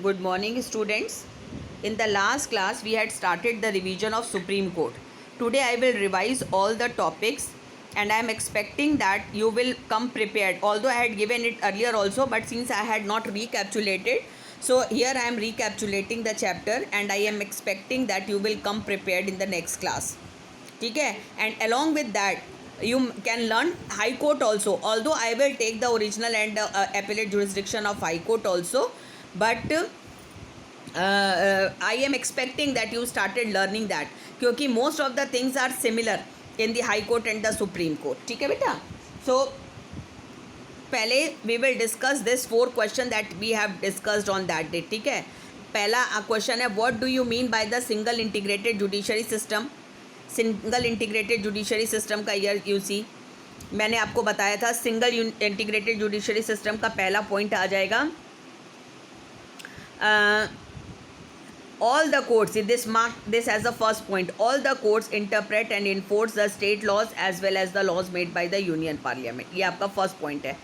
Good morning, students. In the last class, we had started the revision of Supreme Court. Today, I will revise all the topics, and I am expecting that you will come prepared. Although I had given it earlier also, but since I had not recapitulated, so here I am recapitulating the chapter, and I am expecting that you will come prepared in the next class. ठीक है, and along with that you can learn high court also, although I will take the original and appellate jurisdiction of high court also, but I am expecting that you started learning that, क्योंकि most of the things are similar in the high court and the supreme court. ठीक है बेटा. So पहले we will discuss this 4 question that we have discussed on that day. ठीक है. पहला question है, what do you mean by the single integrated judiciary system? Single integrated judiciary system का UC मैंने आपको बताया था. सिंगल इंटीग्रेटेड जुडिशरी सिस्टम का पहला पॉइंट आ जाएगा, all the courts, this mark this as the first point, all the courts interpret and enforce the state laws as well as the laws made by the union parliament. ये आपका first point है.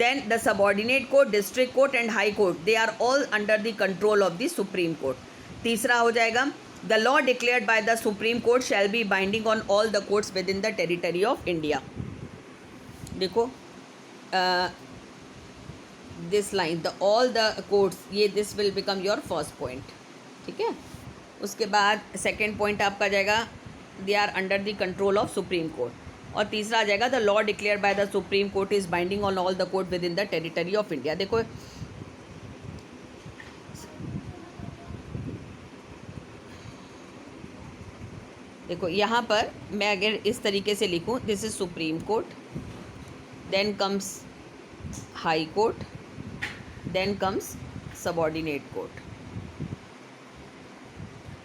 Then the subordinate court, district court and high court, they are all under the control of the supreme court. तीसरा हो जाएगा, the law declared by the supreme court shall be binding on all the courts within the territory of India. देखो this line, the all the courts, ये this will become your first point. ठीक है. उसके बाद second point आपका जाएगा, they are under the control of supreme court. और तीसरा आ जाएगा, the law declare by the supreme Court is binding on all the court within the territory of India. देखो यहाँ पर मैं अगर इस तरीके से लिखूँ, this is Supreme court, then comes High Court, then comes subordinate court.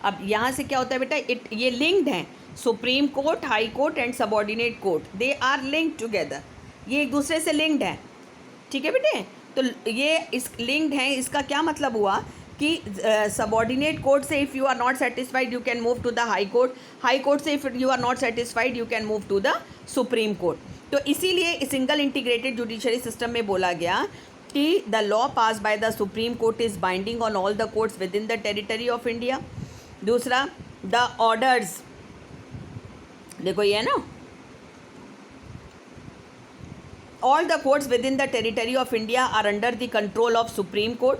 अब यहाँ से क्या होता है बेटा, ये लिंक्ड हैं. Supreme Court, high court and subordinate court, they are linked together. ये एक दूसरे से लिंक्ड है. ठीक है बेटे. तो ये इस लिंक्ड हैं, इसका क्या मतलब हुआ कि सबॉर्डिनेट कोर्ट से if you are not satisfied you can move to the high court, high court से if you are not satisfied you can move to the supreme court. तो इसीलिए सिंगल इंटीग्रेटेड जुडिशरी सिस्टम में बोला गया कि the law pass by the supreme court is binding on all the courts within the territory of India. दूसरा, the orders, देखो ये है ना, all the courts within the territory of India are under the control of supreme Court,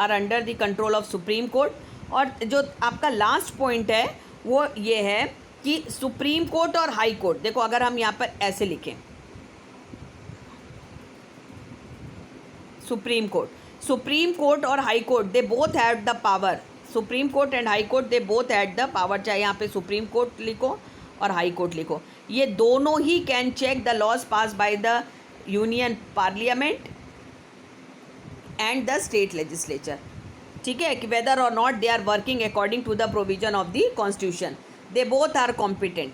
are under the control of supreme court. और जो आपका last point है वो ये है कि सुप्रीम कोर्ट और हाई कोर्ट, देखो अगर हम यहाँ पर ऐसे लिखें, सुप्रीम कोर्ट और high court, they both have the power. Supreme court and high court, they both have the power. चाहे यहाँ पे सुप्रीम कोर्ट लिखो और हाई कोर्ट लिखो, ये दोनों ही can check the laws pass by the union parliament and the state legislature. ठीक है, कि whether or not they are working according to the provision of the constitution. They both are competent.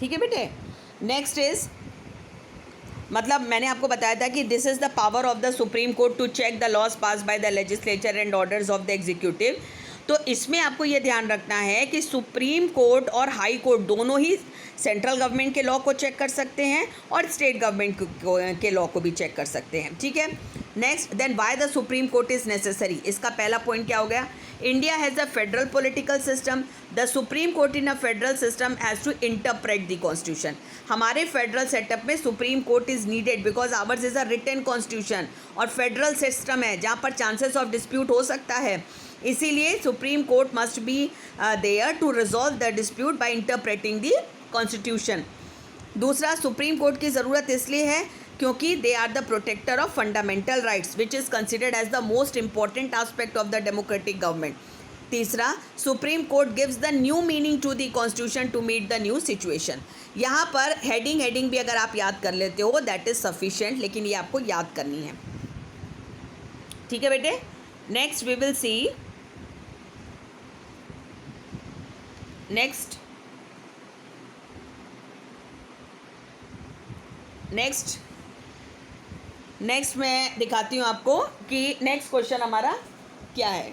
ठीक है बेटे. नेक्स्ट इज, मतलब मैंने आपको बताया था कि this is the power of the supreme Court to check the laws pass by the legislature and orders of the executive. तो इसमें आपको ये ध्यान रखना है कि सुप्रीम कोर्ट और हाई कोर्ट दोनों ही सेंट्रल गवर्नमेंट के लॉ को चेक कर सकते हैं और स्टेट गवर्नमेंट के लॉ को भी चेक कर सकते हैं. ठीक है. Next, then why the supreme court is necessary. इसका पहला पॉइंट क्या हो गया, India has a federal political system, the supreme court in a federal system has to interpret the constitution. हमारे फेडरल सेटअप में Supreme court is needed because ours is a written constitution और federal system है जहाँ पर chances of dispute हो सकता है. इसीलिए supreme court must be there to resolve the dispute by interpreting the constitution. दूसरा, सुप्रीम कोर्ट की ज़रूरत इसलिए है क्योंकि they are the protector of fundamental rights which is considered as the most important aspect of the democratic government. तीसरा, supreme court gives the new meaning to the constitution to meet the new situation. यहाँ पर heading भी अगर आप याद कर लेते हो दैट इज़ सफिशिएंट, लेकिन ये आपको याद करनी है. ठीक है बेटे. Next we will see, next मैं दिखाती हूँ आपको कि नेक्स्ट क्वेश्चन हमारा क्या है.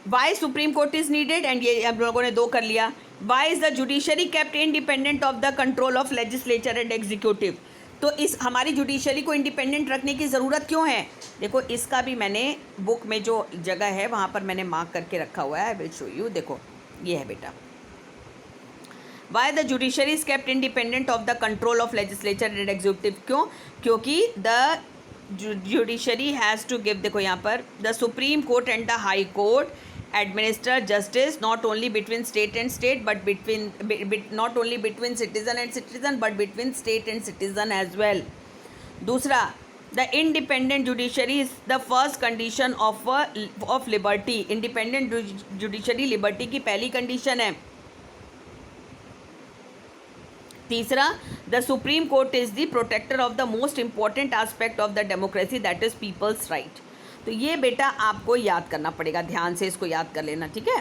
Why Supreme Court is needed, and ये हम लोगों ने 2 कर लिया. Why is the judiciary kept independent of the control of legislature and executive. तो इस हमारी जुडिशरी को इंडिपेंडेंट रखने की ज़रूरत क्यों है? देखो इसका भी मैंने बुक में जो जगह है वहाँ पर मैंने मार्क करके रखा हुआ है. I will show you. देखो ये है बेटा. Why the judiciary is kept independent of the control of legislature and executive. क्यों? क्योंकि the judiciary has to give, देखो यहाँ पर, the supreme court and the high Court administer justice not only between state and state but not only between citizen and citizen but between state and citizen as well. दूसरा, the independent judiciary is the first condition of liberty. independent judiciary liberty की पहली condition है. तीसरा, the supreme court is the protector of the most important aspect of the democracy, that is people's right. तो ये बेटा आपको याद करना पड़ेगा, ध्यान से इसको याद कर लेना, ठीक है.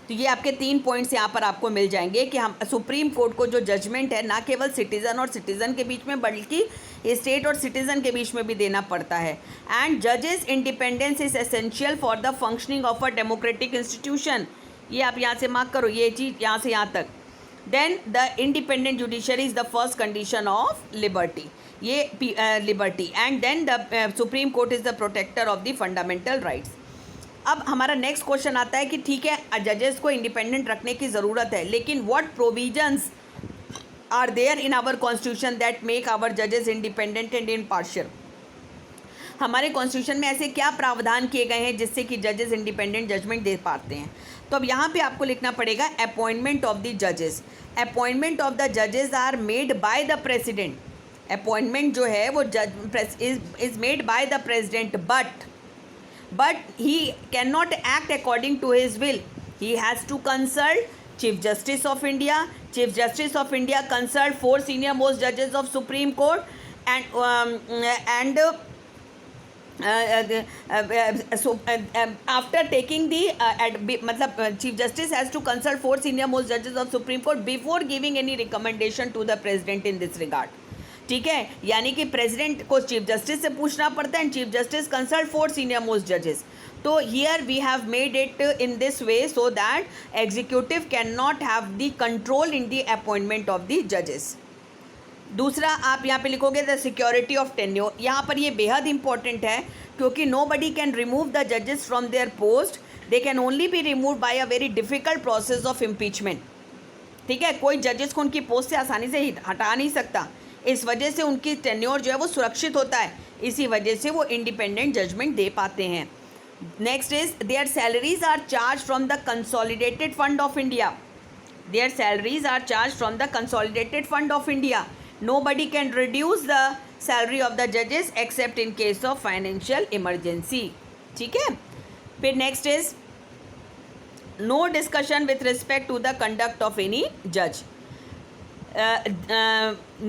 तो ये आपके 3 पॉइंट्स यहाँ पर आपको मिल जाएंगे कि हम सुप्रीम कोर्ट को जो जजमेंट है ना केवल सिटीज़न और सिटीज़न के बीच में बल्कि स्टेट और सिटीज़न के बीच में भी देना पड़ता है. एंड जजेस independence is essential for the functioning of a democratic institution. ये आप यहाँ से मार्क करो, ये चीज़ यहाँ से यहाँ तक. Then the independent judiciary is the first condition of liberty, ये liberty. And then the supreme court is the protector of the fundamental rights. अब हमारा नेक्स्ट क्वेश्चन आता है कि ठीक है जजेस को इंडिपेंडेंट रखने की ज़रूरत है, लेकिन what provisions are there in our constitution that make our जजेस इंडिपेंडेंट एंड इम्पार्शियल. हमारे कॉन्स्टिट्यूशन में ऐसे क्या प्रावधान किए गए हैं जिससे कि जजेस इंडिपेंडेंट जजमेंट दे पाते हैं? तो अब यहाँ पे आपको लिखना पड़ेगा अपॉइंटमेंट ऑफ द जजेस. अपॉइंटमेंट ऑफ द जजेस are made by the president. Appointment जो है वो is made by the president, but he can not act according to his will. He has to consult chief justice of India. Chief justice of India consult 4 senior most जजेस of supreme court and after taking the मतलब chief justice has to consult 4 senior most जजेस of supreme Court before giving any recommendation to the president in this regard. ठीक है, यानी कि president को chief justice से पूछना पड़ता है and chief justice consult 4 senior most जजेस. तो here we have made it in this way so that executive can not have the control in the appointment of the जजेस. दूसरा आप यहाँ पे लिखोगे द सिक्योरिटी ऑफ टेन्योर. यहाँ पर ये बेहद इंपॉर्टेंट है क्योंकि nobody can remove the जजेस from their post. They can only be remove by a very difficult process of impeachment. ठीक है, कोई जजेस को उनकी पोस्ट से आसानी से हटा नहीं सकता. इस वजह से उनकी टेन्योर जो है वो सुरक्षित होता है, इसी वजह से वो इंडिपेंडेंट जजमेंट दे पाते हैं. Next is their salaries are charge from the consolidated fund of India. Their salaries are charge from the consolidated fund of India. Nobody can reduce the salary of the judges except in case of financial emergency. ठीक है, फिर next is no discussion with respect to the conduct of any judge.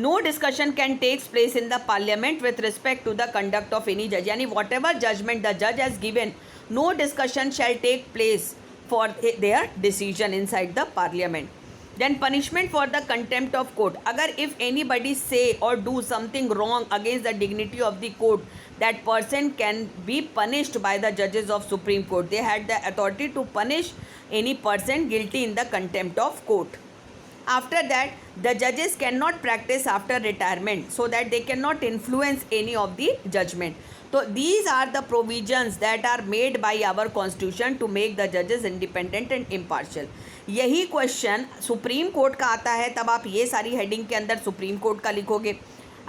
No discussion can take place in the parliament with respect to the conduct of any judge. यानी whatever judgment the judge has given, no discussion shall take place for their decision inside the parliament. Then punishment for the contempt of court. अगर if anybody say or do something wrong against the dignity of the court, that person can be punished by the judges of Supreme Court. They had the authority to punish any person guilty in the contempt of court. After that, the judges cannot practice after retirement, so that they cannot influence any of the judgment. So these are the provisions that are made by our constitution to make the judges independent and impartial. यही question supreme court का आता है, तब आप ये सारी heading के अंदर सुप्रीम कोर्ट का लिखोगे.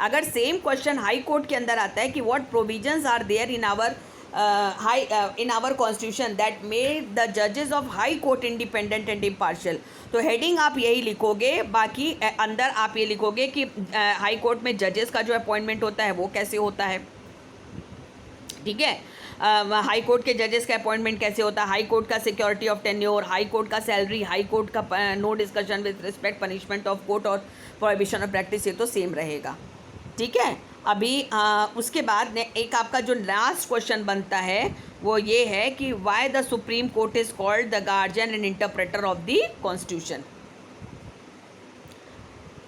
अगर सेम क्वेश्चन हाई कोर्ट के अंदर आता है कि what provisions are there in our constitution that made the जजेस of high court independent and impartial, तो हेडिंग आप यही लिखोगे. बाकी अंदर आप ये लिखोगे कि हाई कोर्ट में जजेस का जो अपॉइंटमेंट होता है वो कैसे होता है. ठीक है, हाई कोर्ट के जजेस का अपॉइंटमेंट कैसे होता है, हाई कोर्ट का security of tenure, High Court का सैलरी, हाई कोर्ट का no discussion with respect punishment of court और प्रोहिबिशन ऑफ प्रैक्टिस, ये तो सेम रहेगा. ठीक है, अभी उसके बाद एक आपका जो लास्ट क्वेश्चन बनता है वो ये है कि why the supreme Court is called the guardian and interpreter of the constitution.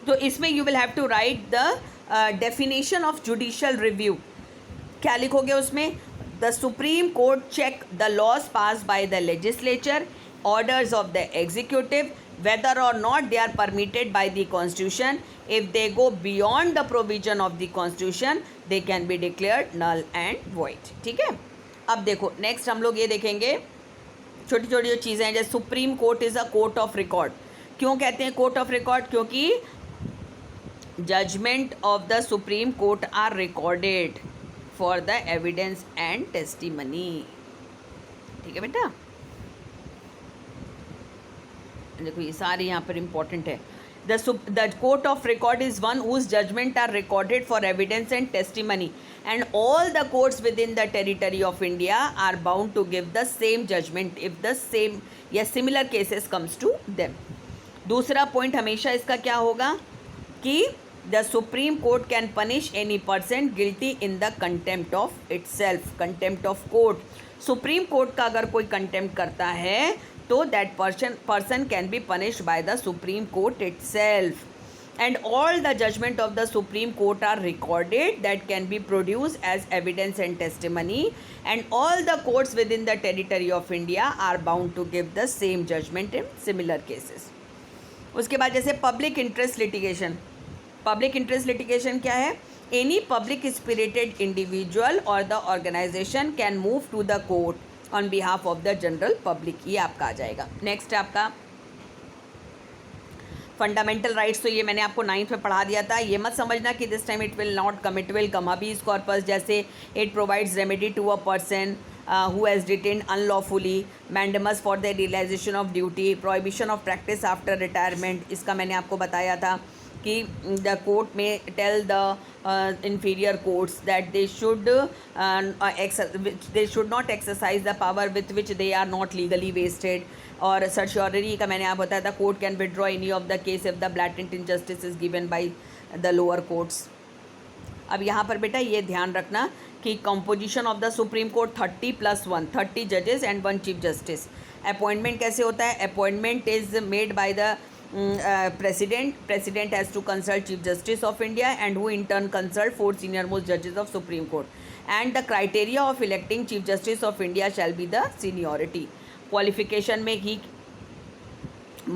तो इसमें you will have to write the definition of judicial review. क्या लिखोगे उसमें? the Supreme Court check the laws passed by the legislature, orders of the executive, whether or not they are permitted by the constitution. If they go beyond the provision of the constitution, they can be declared null and void. ठीक है, अब देखो next हम लोग ये देखेंगे छोटी छोटी जो चीज़ें हैं, जैसे Supreme court is a court of record. क्यों कहते हैं कोर्ट ऑफ रिकॉर्ड? क्योंकि judgement of the supreme Court are recorded for the evidence and testimony. ठीक है बेटा, देखो ये सारे यहाँ पर इंपॉर्टेंट है. The court of record is one whose judgment are recorded for evidence and testimony, and all the courts within the territory of India are bound to give the same judgment if the same या similar cases comes to them. दूसरा point हमेशा इसका क्या होगा कि the Supreme Court can punish any person guilty in the contempt of itself. Contempt of court. Supreme Court का अगर कोई contempt करता है तो that person can be punished by the Supreme Court itself. And all the judgment of the Supreme Court are recorded that can be produced as evidence and testimony, and all the courts within the territory of India are bound to give the same judgment in similar cases. उसके बाद जैसे public interest litigation. Public interest litigation क्या है? Any public spirited individual or the organization can move to the court on behalf of the general public. ये आपका आ जाएगा. Next आपका fundamental rights. तो ये मैंने आपको 9th में पढ़ा दिया था. ये मत समझना कि this time it will not come, it will come. Habeas corpus जैसे it provides remedy to a person who has detained unlawfully, mandamus for the realization of duty, prohibition of practice after retirement. इसका मैंने आपको बताया था कि the court may tell the inferior courts that they should not exercise the power with which they are not legally vested. और certiorari का मैंने आपको बताया था, court can withdraw any of the case if the blatant injustice is given by the lower courts. अब यहाँ पर बेटा ये ध्यान रखना कि composition of the supreme court 30+1, 30 जजेस एंड 1 चीफ जस्टिस. अपॉइंटमेंट कैसे होता है? Appointment is made by the president has to consult chief justice of India, and who in turn consult 4 senior most judges of Supreme Court. And the criteria of electing chief justice of India shall be the seniority. Qualification में he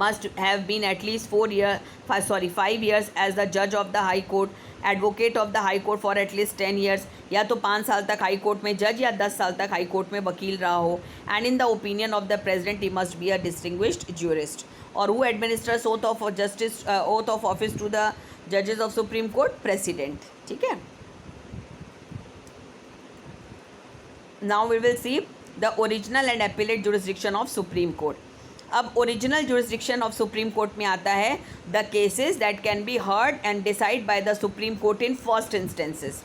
must have been at least 5 years as the judge of the high court, advocate of the high court for at least 10 years. या तो 5 साल तक high court में जज या 10 साल तक हाई कोर्ट में वकील रहा हो. And in the opinion of the president he must be a distinguished jurist. और who administers oath of office to the जजेस ऑफ सुप्रीम कोर्ट? प्रेसिडेंट. ठीक है. Now we will see the original and appellate jurisdiction of supreme court. अब original jurisdiction of supreme court में आता है the cases that can be heard and decide by the supreme court in first instances.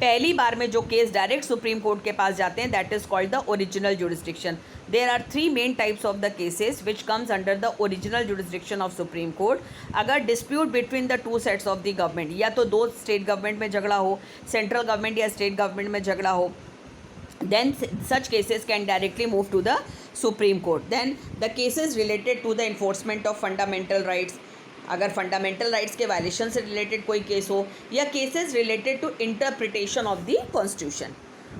पहली बार में जो case direct supreme court के पास जाते हैं that is called the original jurisdiction. There are 3 main types of the cases which comes under the original jurisdiction of supreme court. अगर dispute between the 2 sets of the government, या तो 2 state government में झगड़ा हो, central government या state government में झगड़ा हो, then such cases can directly move to the Supreme Court. Then the cases related to the enforcement of fundamental rights, अगर फंडामेंटल राइट्स के वायलेशन से रिलेटेड कोई केस हो, या cases related to interpretation of the constitution.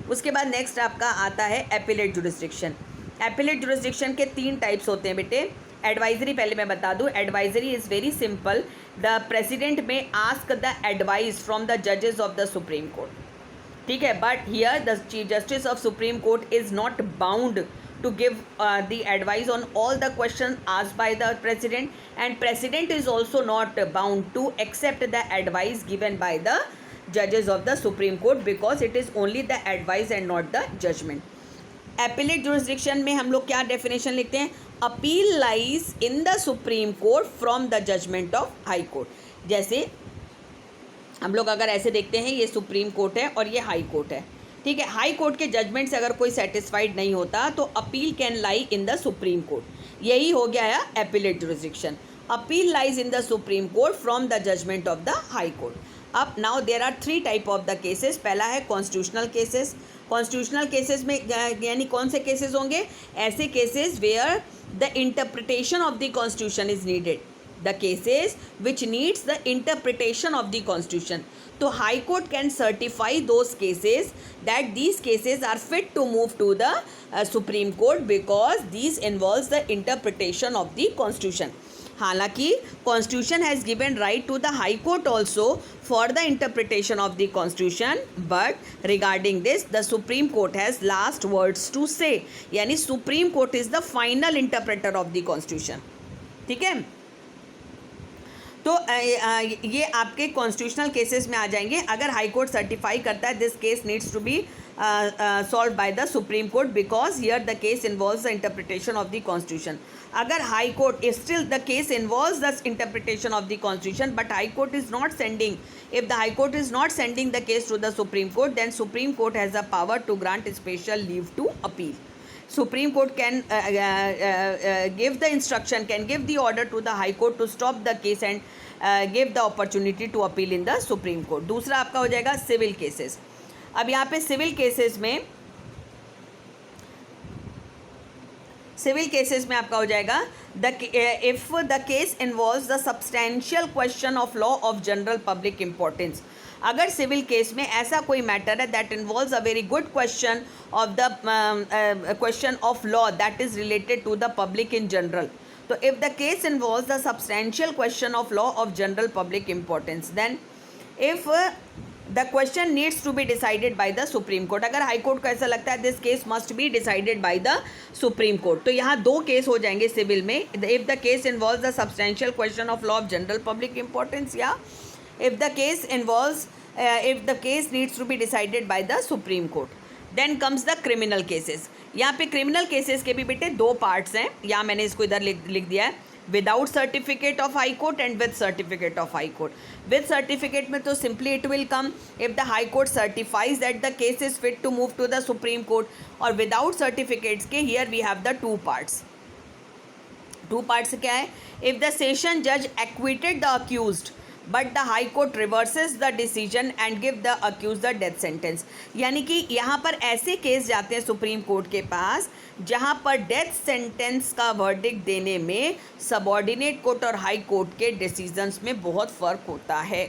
उसके बाद next आपका आता है एपिलेट जुरिस्डिक्शन. एपिलेट जुरिस्डिक्शन के 3 टाइप्स होते हैं बेटे. एडवाइजरी पहले मैं बता दूं. Advisory is very simple. The president may ask the advice from the जजेस ऑफ द सुप्रीम कोर्ट. ठीक है. But here the chief justice of supreme court is not bound to give the advice on all the questions asked by the president, and president is also not bound to accept the advice given by the judges of the Supreme Court, because it is only the advice and not the judgment. Appellate jurisdiction में हम लोग क्या definition लिखते हैं? Appeal lies in the Supreme Court from the judgment of High Court. जैसे हम लोग अगर ऐसे देखते हैं, ये सुप्रीम कोर्ट है और ये हाई कोर्ट है. ठीक है. हाई कोर्ट के जजमेंट से अगर कोई सेटिस्फाइड नहीं होता तो appeal can lie in the supreme court. यही हो गया है appellate jurisdiction. Appeal lies in the supreme court from the judgement of the high court. अब now there are 3 type of the cases. पहला है कॉन्स्टिट्यूशनल केसेस. कॉन्स्टिट्यूशनल केसेस में यानी कौन से केसेस होंगे? ऐसे cases where the interpretation of the constitution is needed. the cases which needs the interpretation of the constitution. तो high court can certify those cases that these cases are fit to move to the Supreme Court because these involves the interpretation of the constitution. हालांकि constitution has given right to the high Court also for the interpretation of the constitution, but regarding this the supreme Court has last words to say, यानी Supreme Court is the final interpreter of the constitution. ठीक है, तो ये आपके constitutional cases में आ जाएंगे. अगर high court certify करता है this case needs to be solved by the Supreme Court because here the case involves the interpretation of the Constitution. अगर High Court is still the case involves the interpretation of the Constitution, but High Court is not sending, if the High Court is not sending the case to the Supreme Court, then Supreme Court has the power to grant special leave to appeal. Supreme Court can give the instruction, can give the order to the High Court to stop the case and give the opportunity to appeal in the Supreme Court. दूसरा आपका हो जाएगा civil cases. अब यहाँ पे civil cases में आपका हो जाएगा if the case involves the substantial question of law of general public importance. अगर सिविल केस में ऐसा कोई मैटर है that involves a very good question of the question of law that is related to the public in general, तो if the case involves the substantial question of law of general public importance, then if the question needs to be decided by the supreme court. अगर high court को ऐसा लगता है this case must be decided by the supreme court, तो यहाँ दो case हो जाएंगे सिविल में. If the case involves the substantial question of law of general public importance, या if the case involves if the case needs to be decided by the supreme court. Then comes the criminal cases. यहाँ पे criminal cases के भी बेटे दो parts हैं. यहाँ मैंने इसको इधर लिख दिया है, without certificate of high court and with certificate of high court. With certificate में तो simply it will come if the high court certifies that the case is fit to move to the supreme court. और without certificates के here we have the two parts. Two parts क्या है? If the session जज acquitted the accused but the high court reverses the decision and give the accused the death sentence. यानी कि यहाँ पर ऐसे केस जाते हैं सुप्रीम कोर्ट के पास जहाँ पर डेथ सेंटेंस का वर्डिक्ट देने में सबॉर्डिनेट कोर्ट और हाई कोर्ट के डिसीजंस में बहुत फ़र्क होता है.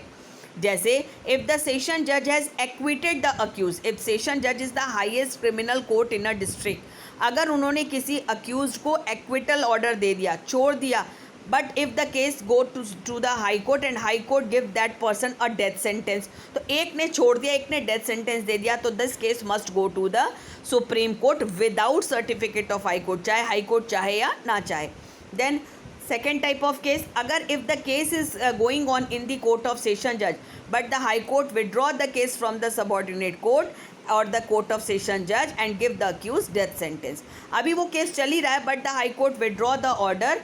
जैसे इफ़ द सेशन जज has acquitted the accuse, if session जज is the highest criminal court in a district, अगर उन्होंने किसी अक्यूज को एक्विटल ऑर्डर दे दिया, छोड़ दिया, but if the case go to the high court and high court give that person a death sentence, तो एक ने छोड़ दिया, एक ने डेथ सेंटेंस दे दिया, तो this case must go to the supreme court without certificate of high court, चाहे हाई कोर्ट चाहे या ना चाहे. Then second type of case, अगर if the case is going on in the court of session जज but the high court withdraw the case from the subordinate court और the court of session जज and give the accuse death sentence. अभी वो केस चल ही रहा है but the high court withdraw the order,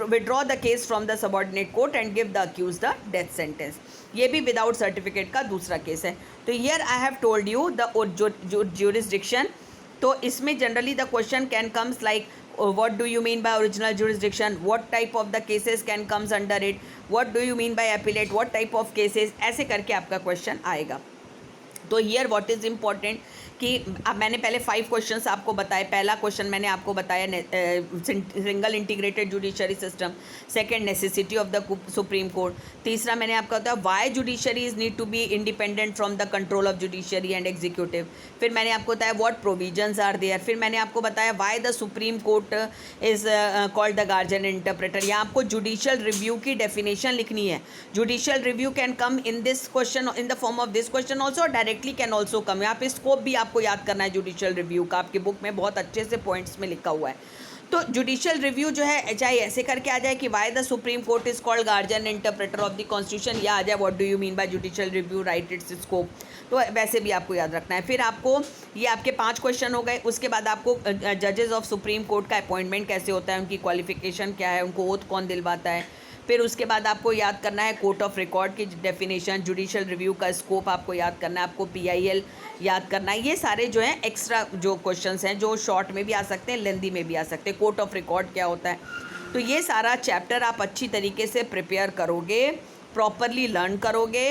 withdraw the case from the subordinate court and give the accused the death sentence. ये भी without certificate का दूसरा केस है. तो here I have told you the jurisdiction. तो इसमें generally the question can comes like what do you mean by original jurisdiction, what type of the cases can comes under it, what do you mean by appellate, what type of cases, ऐसे करके आपका question आएगा. तो here what is important कि अब मैंने पहले 5 questions आपको बताए. पहला क्वेश्चन मैंने आपको बताया single integrated judiciary system, second necessity of the supreme court, तीसरा मैंने आपको बताया why judiciaries need to be independent from the control of judiciary and executive. फिर मैंने आपको बताया व्हाट प्रोविजंस आर देयर. फिर मैंने आपको बताया why the supreme court is called the guardian interpreter. यहाँ आपको जुडिशियल रिव्यू की डेफिनेशन लिखनी है. Judicial review can come in this question, in the form of this question also, directly can also come. यहाँ पे स्कोप भी आपको याद करना है जुडिशियल रिव्यू का, आपकी बुक में बहुत अच्छे से पॉइंट्स में लिखा हुआ है. तो जुडिशियल रिव्यू जो है चाहे ऐसे करके आ जाए कि why the supreme Court is called guardian interpreter of the constitution, या आ जाए what do you mean by judicial review, right it's scope. तो वैसे भी आपको याद रखना है. फिर आपको ये आपके 5 क्वेश्चन हो गए. उसके बाद आपको जजेस ऑफ सुप्रीम कोर्ट का अपॉइंटमेंट कैसे होता है, उनकी क्वालिफिकेशन क्या है, उनको ओथ कौन दिलवाता है. फिर उसके बाद आपको याद करना है कोर्ट ऑफ रिकॉर्ड की डेफिनेशन, जुडिशियल रिव्यू का स्कोप आपको याद करना है, आपको PIL याद करना है. ये सारे जो हैं एक्स्ट्रा जो क्वेश्चंस हैं जो शॉर्ट में भी आ सकते हैं, लेंदी में भी आ सकते हैं. कोर्ट ऑफ रिकॉर्ड क्या होता है, तो ये सारा चैप्टर आप अच्छी तरीके से प्रिपेयर करोगे, प्रॉपरली लर्न करोगे,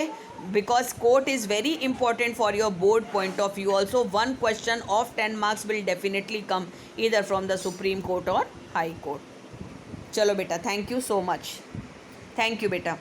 because court is very important for your board point of view also. 1 question of 10 marks will definitely come either from the supreme court और हाई कोर्ट. चलो बेटा, thank you so much. Thank you बेटा।